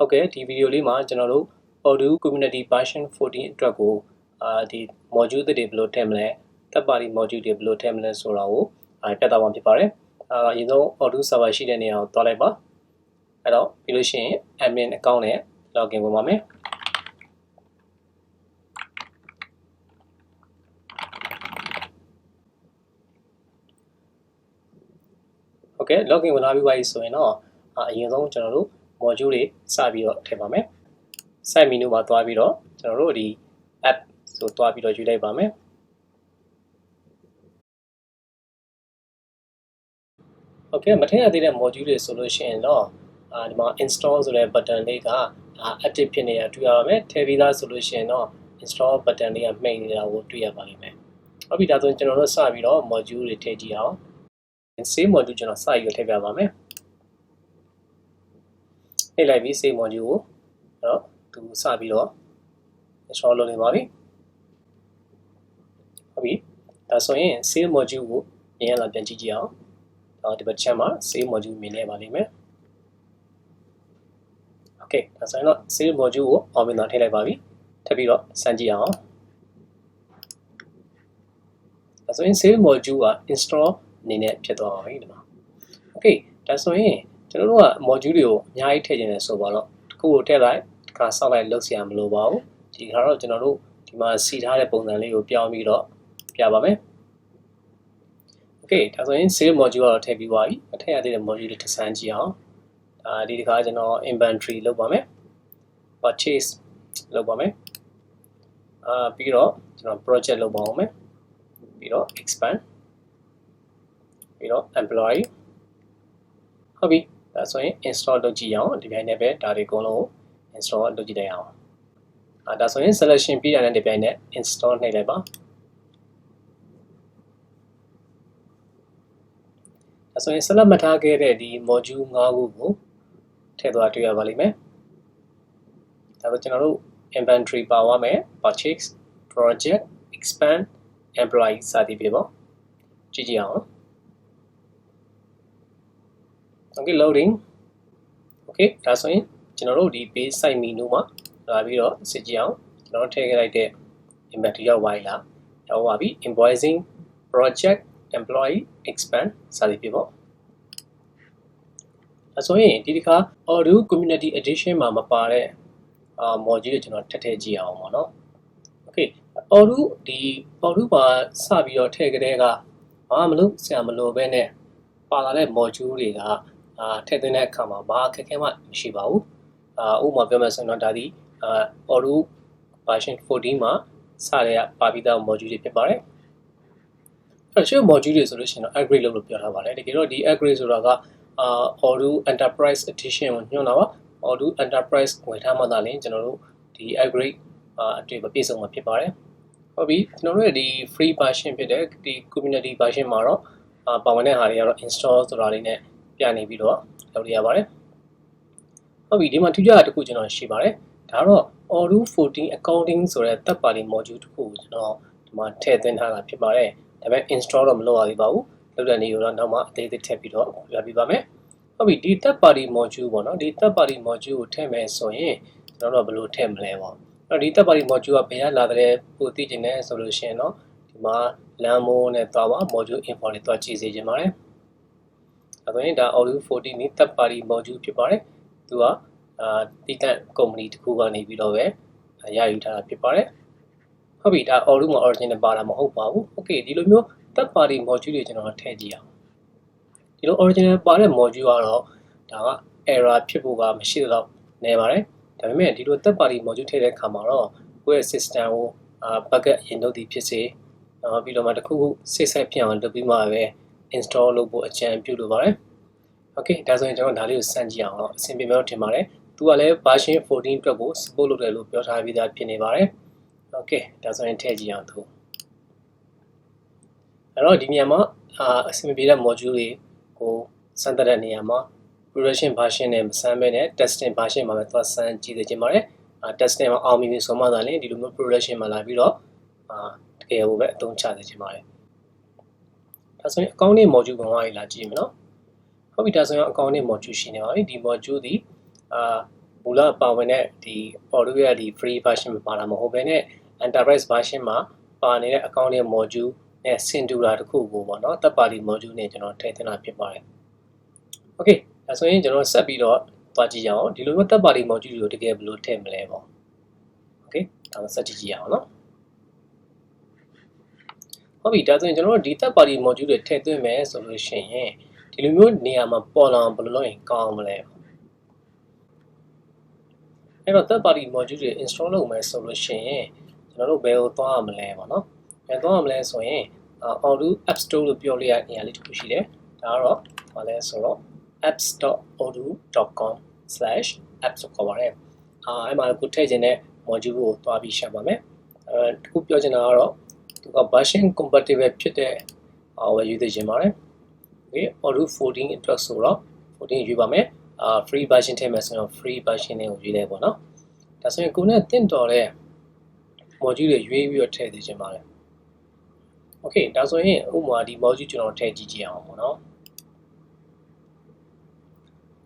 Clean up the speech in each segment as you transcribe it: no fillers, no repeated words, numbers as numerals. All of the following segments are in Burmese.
Okay, the video lima general Odoo community version 14 trago the module the develop template the body module develop template so rao peta one pare you know Odoo server sheet and now toleba hello illusion admin account e login with mame okay login with abi so you know you know general module စပြီးတော့ထည့်ပါမယ် site menu မှာသွားပြီးတော့ကျွန်တော်တို့ဒီ app ဆိုသွားပြီးတော့ယူလိုက်ပါမယ် okay မထည့်ရသေးတဲ့ module တွေဆိုလို့ရှိရင်တော့ဒီမှာ install ဆိုတဲ့ button လေးကactive ဖြစ်နေတာတွေ့ရပါမယ်ထည့်ပြီးသားဆိုလို့ရှိရင်တော့ install button လေးကမှိတ်နေတာကိုတွေ့ရပါလိမ့်မယ်ဟုတ်ပြီဒါဆိုရင်ကျွန်တော်တို့စပြီးတော့ module တွေထည့်ကြည့်အောင် save module ကျွန်တော်စပြီးတော့ထည့်ပြပါမယ်ထည့်လိုက်ပြီး save module ကိုတော့သူစပြီးတော့ install လုပ်နေပါပြီဟုတ်ပြီဒါဆိုရင် save module ကိုပြန်ရလာပြန်ကြည့်ကြည့်အောင်ဒီဘက်ချမ်းမှာ save module မြင်နေပါလိမ့်မယ် okay ဒါဆိုရင်တော့ save module ကိုအောင်မြင်တော့ထည့်လိုက်ပါပြီထပ်ပြီးတော့စမ်းကြည့်အောင်ဒါဆိုရင် save module က install အနေနဲ့ဖြစ်သွားပါပြီဒီမှာ okay ဒါဆိုရင်ကျွန်တော်တို့က module တွေကိုအများကြီးထည့်ခြင်းနဲ့ဆိုပါတော့တစ်ခုကိုထည့်လိုက်တစ်ခါဆောက်လိုက်လုပ်စရာမလိုပါဘူးဒီခါတော့ကျွန်တော်တို့ဒီမှာစီထားတဲ့ပုံစံလေးကိုပြောင်းပြီးတော့ပြပါမယ် okay ဒါဆိုရင် save module ကတော့ထည့်ပြီးပါပြီအထည့်ရသေးတဲ့ module တွေတစ်စမ်းကြည့်အောင်ဒီတစ်ခါကျွန်တော် inventory လုပ်ပါမယ် purchase လုပ်ပါမယ်ပြီးတော့ကျွန်တော် project လုပ်ပါအောင်မယ်ပြီးတော့ expand ပြီးတော့ employee ဟုတ်ပြီဒါဆိုရင် install လုပ်ကြည့်အောင်ဒီပိုင်းနဲ့ပဲဒါတွေအကုန်လုံးကို install လုပ်ကြည့်လိုက်အောင်ဒါဆိုရင် selection ပြီးတာနဲ့ဒီပိုင်းနဲ့ install နှိပ်လိုက်ပါဒါဆိုရင် select မထားခဲ့တဲ့ဒီ module 5ခုကိုထည့်သွားတွေ့ရပါလိမ့်မယ်ဒါဆိုကျွန်တော်တို့ inventory ပါသွားမယ် purchase project expand employee စသည်ဖြင့်ပေါ့ကြည့်ကြည့်အောင် okay loading okay ဒါဆိုရင်ကျွန်တော်တို့ဒီ page site menu မှာလာပြီးတော့စစ်ကြည့်အောင်ကျွန်တော်ထည့်ခဲ့လိုက်တဲ့ inventory ရောက်ပါလားရောက်ပါပြီ invoicing project employee expand စသည်ဖြင့်ပေါ့အဲဆိုရင်ဒီတစ်ခါ Odoo community edition မှာမပါတဲ့module ကိုကျွန်တော်ထည့်ကြည့်အောင်ပေါ့နော် okay Odoo ဒီ Odoo မှာစပြီးတော့ထည့်ကြတဲ့ကဘာမလို့ဆရာမလို့ပဲနဲ့ပါလာတဲ့ module တွေကထည့်သွင်းတဲ့အခါမှာဘာအခက်အခဲမှမရှိပါဘူးဥပမာပြောမယ်ဆိုရင်တော့ဒါဒီOdoo version 14မှာစတဲ့ပါပြီးသား module တွေဖြစ်ပါတယ်အဲ့ဒီ module တွေဆိုလို့ရှိရင်တော့ upgrade လုပ်လို့ပြောထားပါတယ်တကယ်တော့ဒီ upgrade ဆိုတာကOdoo Enterprise Edition ကိုညွှန်တာပါ Odoo Enterprise ဝယ်ထားမှသာလျှင်ကျွန်တော်တို့ဒီ upgrade အတွေ့အပြည့်စုံမှာဖြစ်ပါတယ်ဟုတ်ပြီကျွန်တော်တို့ရဲ့ဒီ free version ဖြစ်တဲ့ဒီ community version မှာတော့ပါဝင်တဲ့ဟာတွေကတော့ install ဆိုတာလေးနဲ့ပြနေပြီးတော့လုပ်ရပါတယ်ဟုတ်ပြီဒီမှာထူးခြားတာတစ်ခုကျွန်တော်ရှိပါတယ်ဒါတော့ Odoo 14 accounting ဆိုတဲ့ third party module တစ်ခုကိုကျွန်တော်ဒီမှာထည့်သွင်းထားတာဖြစ်ပါတယ်ဒါပေမဲ့ install တော့မလုပ်ရသေးပါဘူးလုပ်တဲ့နေ့တော့နောက်မှအသေးသေးထည့်ပြီးတော့ပြပြပါမယ်ဟုတ်ပြီဒီ third party module ပေါ့နော်ဒီ third party module ကိုထည့်မယ်ဆိုရင်ကျွန်တော်တို့ဘယ်လိုထည့်မလဲပေါ့အဲ့ဒီ third party module ကဘယ်ရလာတဲ့ပို့သိချင်တယ်ဆိုလို့ရှိရင်တော့ဒီမှာ lamo နဲ့သွားပါ module info နဲ့သွားကြည့်စေချင်ပါတယ်အဲ့ဒါရင်ဒါ Odoo 14 นี่ third party module ဖြစ်ပါတယ်သူကတိကျ company တစ်ခုကနေပြီးတော့ပဲရယူထားတာဖြစ်ပါတယ်ဟုတ်ပြီဒါ Odoo မှာ original ပါတာမဟုတ်ပါဘူး okay ဒီလိုမျိုး third party module တွေကျွန်တော်ထည့်ကြည့်အောင်ဒီလို original ပါတဲ့ module ကတော့ဒါက error ဖြစ်ဖို့ကမရှိတော့နေပါတယ်ဒါပေမဲ့ဒီလို third party module ထည့်တဲ့အခါမှာတော့ကိုယ့်ရဲ့ system ကိုbucket ရင်လုပ်သည်ဖြစ်စေပြီးတော့မှတစ်ခုခုစိတ်ဆက်ဖြစ်အောင်လုပ်ပြီးမှပဲ install လုပ်ဖို့အကြံပြုလိုပါတယ် okay ဒါဆိုရင်ကျွန်တော်ဒါလေးကိုစမ်းကြည့်အောင်အဆင်ပြေမယ်လို့ထင်ပါတယ်သူကလည်း version 14 အတွက်ကို support လုပ်တယ်လို့ပြောထားပြီးသားဖြစ်နေပါတယ် okay ဒါဆိုရင်ထည့်ကြည့်အောင်သူအဲ့တော့ဒီနေရာမှာအဆင်ပြေတဲ့ module တွေကိုစမ်းသပ်တဲ့နေရာမှာ production version နဲ့မစမ်းဘဲနဲ့ testing version မှာပဲသွားစမ်းကြည့်ကြပါတယ်testing မှာအောင်မြင်ပြီဆိုမှသာလေဒီလိုမျိုး production မှာလာပြီးတော့တကယ်ကိုပဲအသုံးချနေကြပါတယ်ဒါဆိုရင် accounting module ကိုလာကြည့်မယ်နော်ဟုတ်ပြီဒါဆိုရင် accounting module ရှိနေပါပြီဒီ module ဒီ မူလပါဝင်တဲ့ဒီ Odoo ရဲ့ဒီ free version မှာပါတာမဟုတ်ဘဲနဲ့ enterprise version မှာပါနေတဲ့ accounting module နဲ့ဆင်တူတာတစ်ခုကိုပေါ့နော် third party module နဲ့ကျွန်တော်ထည့်သွင်းတာဖြစ်ပါတယ် okay ဒါဆိုရင်ကျွန်တော်ဆက်ပြီးတော့သွားကြည့်ရအောင်ဒီလိုမျိုး third party module ကိုတကယ်ဘယ်လိုထည့်မလဲပေါ့ okay ဒါမှဆက်ကြည့်ကြည့်ရအောင်နော်ဟုတ်ပြီဒါဆိုရင်ကျွန်တော်တို့ဒီ third party module တွေထည့်သွင်းမယ်ဆိုလို့ရှိရင်ဒီလိုမျိုးနေရာမှာပေါ်လာအောင်ဘယ်လိုလုပ်ရင်ကောင်းမလဲအဲ့တော့ third party module တွေ install လုပ်မယ်ဆိုလို့ရှိရင်ကျွန်တော်တို့ဘယ်ကိုသွားရမလဲပေါ့နော်ဘယ်သွားရမလဲဆိုရင် Odoo App Store လို့ပြောလိုက်ရနေရာလေးတစ်ခုရှိတယ်ဒါကတော့ဘာလဲဆိုတော့ apps.odoo.com/apps ဆိုခေါ်ပါတယ်အဲ့မှာကိုထည့်ခြင်းတဲ့ module ကိုသွားပြီးရှာပါမယ်တခုပြောချင်တာကတော့သူက version compatible ဖြစ်တဲ့ဝယ်ယူသိချင်ပါတယ် okay Odoo 14 အတွက်ဆိုတော့14ယူပါမယ်free version ထည့်မယ်ဆိုရင် free version နဲ့ကိုရွေးလိုက်ပေါ့နော်ဒါဆိုရင်ကိုနဲ့တင့်တော်တဲ့ module တွေရွေးပြီးတော့ထည့်သိချင်ပါတယ် okay ဒါဆိုရင်ဥပမာဒီ module ကျွန်တော်ထည့်ကြည့်ကြအောင်ပေါ့နော်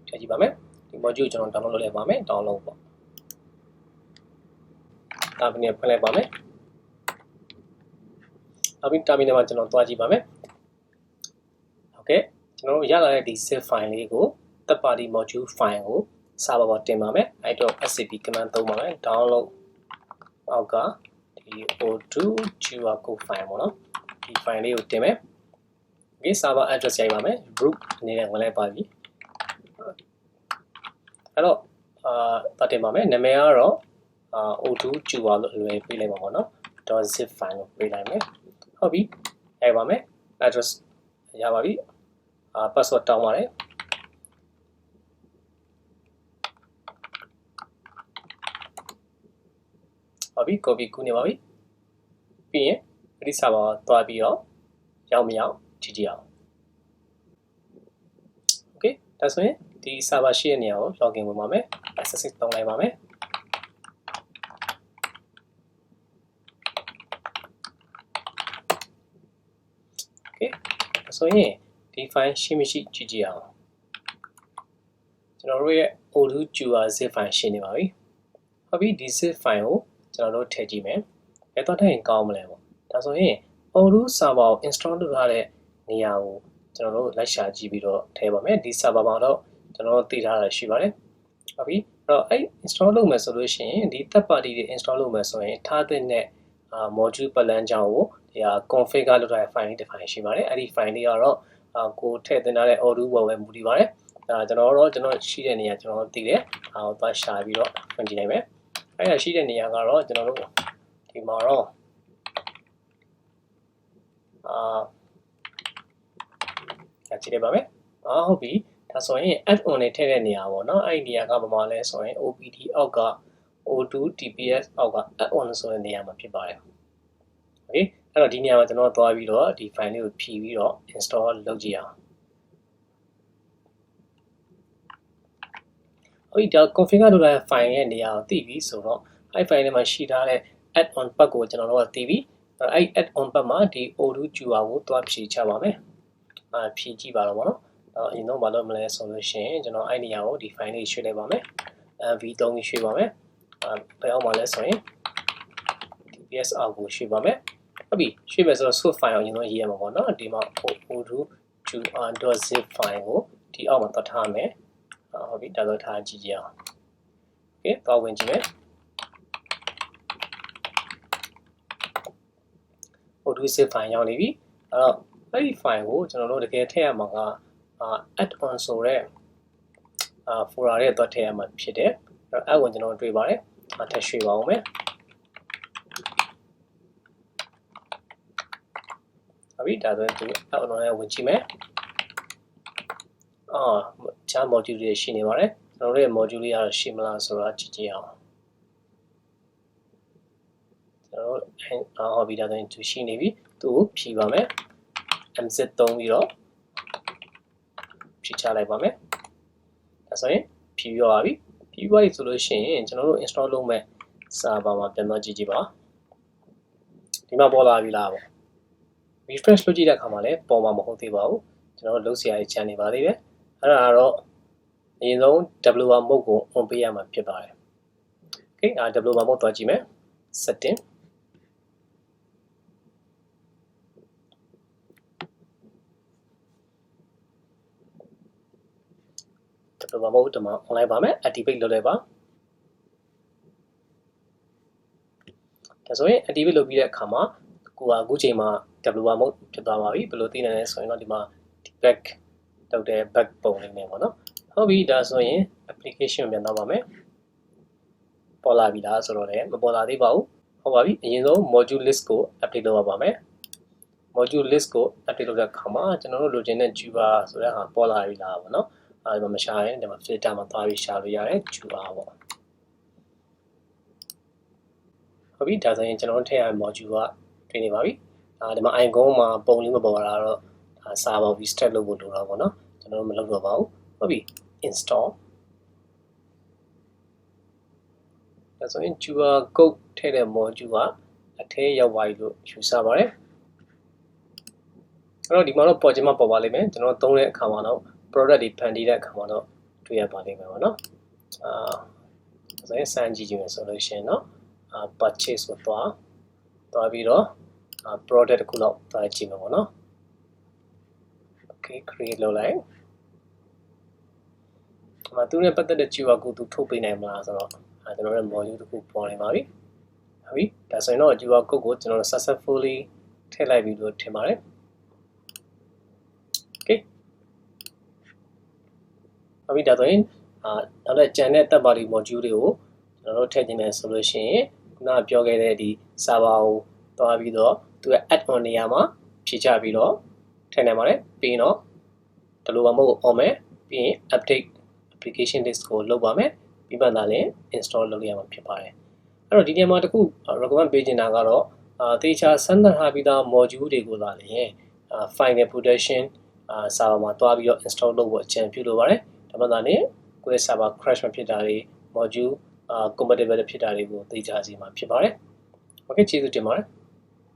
ထည့်ကြည့်ပါမယ်ဒီ module ကျွန်တော် download လုပ်လိုက်ပါမယ် download ပေါ့တာမီနယ်ဖွင့်လိုက်ပါမယ်နောက်ပြီးတာမီနယ်မှာကျွန်တော်သွားကြည့်ပါမယ် okay ကျွန်တော်တို့ရလာတဲ့ဒီ zip file လေးကို third party module file ကို server ပေါ်တင်ပါမယ်အဲ့တော့ scp command သုံးပါမယ် download အောက်ကဒီ Odoo QR code file ပေါ့နော်ဒီ file လေးကိုတင်မယ် okay server address ရိုက်ပါမယ် root အနေနဲ့ဝင်လိုက်ပါပြီအဲ့တော့တတင်ပါမယ်နာမည်ကတော့Odoo QR လို့လွယ်ပေးလိုက်ပါပေါ့နော် .zip file ကိုပေးလိုက်မယ်ဟုတ်ပြီရိုက်ပါမယ် address ရပါပြီpassword တောင်းပါတယ်ဟုတ်ပြီ copy ကူးနေပါပြီပြီးရင်ဒီ server သွားပြီးတော့ရောက်မရောက်ကြည့်ကြအောင် okay ဒါဆိုရင်ဒီ server ရှိတဲ့နေရာကို login ဝင်ပါမယ် SSH သုံးလိုက်ပါမယ် okay ဆိုရင်ဒီ file ရှိမရှိကြည့်ကြအောင်ကျွန်တော်တို့ရဲ့ Odoo QR zip file ရှိနေပါပြီဟုတ်ပြီဒီ zip file ကိုကျွန်တော်တို့ထည့်ကြည့်မယ်ဘယ်တော့ထည့်ရင်ကောင်းမလဲပေါ့ဒါဆိုရင် Odoo server ကို install လုပ်ထားတဲ့နေရာကိုကျွန်တော်တို့လိုက်ရှာကြည့်ပြီးတော့ထည့်ပါမယ်ဒီ server မှာတော့ကျွန်တော်တို့သိထားတာရှိပါတယ်ဟုတ်ပြီအဲ့တော့အဲ့ install လုပ်မယ်ဆိုလို့ရှိရင်ဒီ third party တွေ install လုပ်မယ်ဆိုရင်ထားတဲ့module ပတ်လမ်းကြောင်းကိုဒီဟာ configure လုပ်ထားတဲ့ file လေးတစ် file ရှိပါတယ်အဲ့ဒီ file လေးကတော့ကိုထည့်သွင်းထားတဲ့ Odoo ပေါ်ပဲမူတည်ပါတယ်ကျွန်တော်ရှိတဲ့နေရာကျွန်တော်သိတယ်ဒါကိုသွားရှာပြီးတော့ဖွင့်ကြည့်နိုင်မယ်အဲ့ဒါရှိတဲ့နေရာကတော့ကျွန်တော်တို့ဒီမှာတော့ကြည့်ရပါမယ်ဟုတ်ပြီဒါဆိုရင် add-on တွေထည့်တဲ့နေရာပေါ့နော်အဲ့ဒီနေရာကဘာမှလဲဆိုရင် OPD အောက်က Odoo TPS အောက်က add-on ဆိုတဲ့နေရာမှာဖြစ်ပါတယ် okay အဲ့တော့ဒီနေရာမှာကျွန်တော်သွားပြီးတော့ဒီ file လေးကိုဖြည့်ပြီးတော့ install လုပ်ကြည့်အောင်ဟုတ်ပြီဒါ configure လုပ်ထားတဲ့ file ရဲ့နေရာကိုသိပြီဆိုတော့အဲ့ file ထဲမှာရှိထားတဲ့ add-on pack ကိုကျွန်တော်တို့ကသိပြီအဲ့ add-on pack မှာဒီ Odoo QR ကိုသွားဖြည့်ချပါမယ်ဖြည့်ကြည့်ပါတော့ဗောနော်အရင်တော့မလုပ်မလဲဆိုလို့ရှိရင်ကျွန်တော်အဲ့နေရာကိုဒီ file လေးရွှေ့လိုက်ပါမယ်v3 ရွှေ့ပါမယ်ဘယ်အောင်မလဲဆိုရင် TPS အောက်ကိုရွှေ့ပါမယ်ဟုတ်ပြီရွှေ့မယ်ဆိုတော့ source file ကိုအရင်တော့ရေးရမှာပေါ့နော်ဒီမှာ Odoo QR.zip file ကိုဒီအောက်မှာသွားထားမယ်ဟုတ်ပြီဒါဆိုထားကြည့်ကြအောင် okay သွားဝင်ကြည့်မယ် Odoo zip file ရောက်နေပြီအဲ့တော့အဲ့ဒီ file ကိုကျွန်တော်တို့တကယ်ထည့်ရမှာကadd-on ဆိုတဲ့folder ရဲ့တော့ထည့်ရမှာဖြစ်တယ်အဲ့ကိုကျွန်တော်တွေ့ပါတယ်ထည့်ရွှေ့ပါဦးမယ်ဟုတ်ပြီဒါဆိုရင်ဒီ add-on ရဲ့ဝင်ကြည့်မယ်ချား module တွေရှိနေပါတယ်ကျွန်တော်တို့ရဲ့ module လေးကတော့ရှိမလားဆိုတော့ကြည့်ကြည့်အောင်ကျွန်တော်တို့ဟောပြီးဒါဆိုရင်သူရှိနေပြီသူ့ကိုဖြည့်ပါမယ် mz သုံးပြီးတော့ဖြည့်ချလိုက်ပါမယ်ဒါဆိုရင်ဖြည့်ပြောပါပြီဖြည့်ပါပြီဆိုလို့ရှိရင်ကျွန်တော်တို့ install လုပ်မဲ့ server မှာပြန်တော့ကြည့်ကြည့်ပါဒီမှာပေါ်လာပြီလားပေါ့ refresh လုပ်ကြည့်တဲ့အခါမှာလည်းပေါ်မှာမဟုတ်သေးပါဘူးကျွန်တော်တို့လုပ်စရာကြီးချန်နေပါသေးတယ်အဲ့ဒါကတော့အ ရင်ဆုံး WR mode ကို on ပေးရမှာဖြစ်ပါတယ် okay WR mode သွားကြည့်မယ် setting WR mode ဒီမှာ online ပါမယ် activate လုပ်လိုက်ပါဒါဆိုရင် activate လုပ်ပြီးတဲ့အခါမှာကိုကအခုချိန်မှာ WR mode ဖြစ်သွားပါပြီဘယ်လိုသိနိုင်လဲဆိုရင်တော့ဒီမှာ back လုပ်တဲ့ back ပုံလေးနဲ့ပေါ့နော်ဟုတ်ပြီဒါဆိုရင် application ကိုပြန်သွားပါမယ်ပေါ်လာပြီလားဆိုတော့လည်းမပေါ်လာသေးပါဘူးဟုတ်ပါပြီအရင်ဆုံး module list ကို update လုပ်ရပါမယ် module list ကို update လုပ်တဲ့အခါမှာကျွန်တော်တို့လိုချင်တဲ့ Java ဆိုတဲ့ဟာပေါ်လာပြီလားပေါ့နော်အဲဒီမှာမရှာရင်ဒီမှာ filter မှာသွားပြီးရှာလို့ရတယ် Java ပေါ့ဟုတ်ပြီဒါဆိုရင်ကျွန်တော်တို့ထည့်ရတဲ့ module ကတွေ့နေပါပြီဒီမှာ icon မှာပုံလေးမပေါ်လာတော့စာပေါ် restart လုပ်ဖို့လိုတာပေါ့နော်ကျွန်တော်တို့မလုပ်တော့ပါဘူးဟုတ်ပြီ install ဒါဆိုရင် Java code ထည့်တဲ့ module ကအထဲရောက်သွားပြီလို့ယူဆပါတယ်အဲ့တော့ဒီမှာတော့ပေါ်ချင်မှပေါ်ပါလိမ့်မယ်ကျွန်တော်သုံးတဲ့အခါမှာတော့ product တွေဖန်တီးတဲ့အခါမှာတော့တွေ့ရပါလိမ့်မယ်ပေါ့နော်ဒါဆိုရင်စမ်းကြည့်ကြည့်မယ်ဆိုလို့ရှိရင်တော့purchase ကိုသွားပြီးတော့product တစ်ခုလောက်သွားကြည့်မယ်ပေါ့နော် okay create လုပ်လိုက်သူနဲ့ပတ်သက်တဲ့ Java ကိုသူထုတ်ပေးနိုင်မလားဆိုတော့ကျွန်တော်တို့ module တစ်ခုပေါ်နေပါပြီဟုတ်ပြီဒါဆိုရင်တော့ Java code ကိုကျွန်တော်တို့ successfully ထည့်လိုက်ပြီလို့ထင်ပါတယ် okay ဟုတ်ပြီဒါဆိုရင်နောက်တဲ့ကျန်တဲ့ third party module တွေကိုကျွန်တော်တို့ထည့်ခြင်းနဲ့ဆိုလို့ရှိရင်ခုနကပြောခဲ့တဲ့ဒီ server ကိုသွားပြီးတော့သူရဲ့ add on နေရာမှာဖြည့်ချပြီးတော့ထည့်နိုင်ပါတယ်ပြီးရင်တော့ဒီလိုပါမဟုတ် on မယ်ပြီးရင် update application list ကိုလုပ်ပါမယ်ပြီးမှသာလည်း install လုပ်ရမှာဖြစ်ပါတယ်အဲ့တော့ဒီနေရာမှာတခု recommend ပေးချင်တာကတော့သေချာစမ်းသပ်ထားပြီးသား module တွေကိုလာလည်း final production server မှာတွားပြီးတော့ install လုပ်ဖို့အကြံပြုလိုပါတယ်ဒါမှသာလည်းကိုယ့် server crash မဖြစ်တာတွေ module compatible ဖြစ်တာတွေကိုသိကြစီမှာဖြစ်ပါတယ် okay ကျေးဇူးတင်ပါတယ်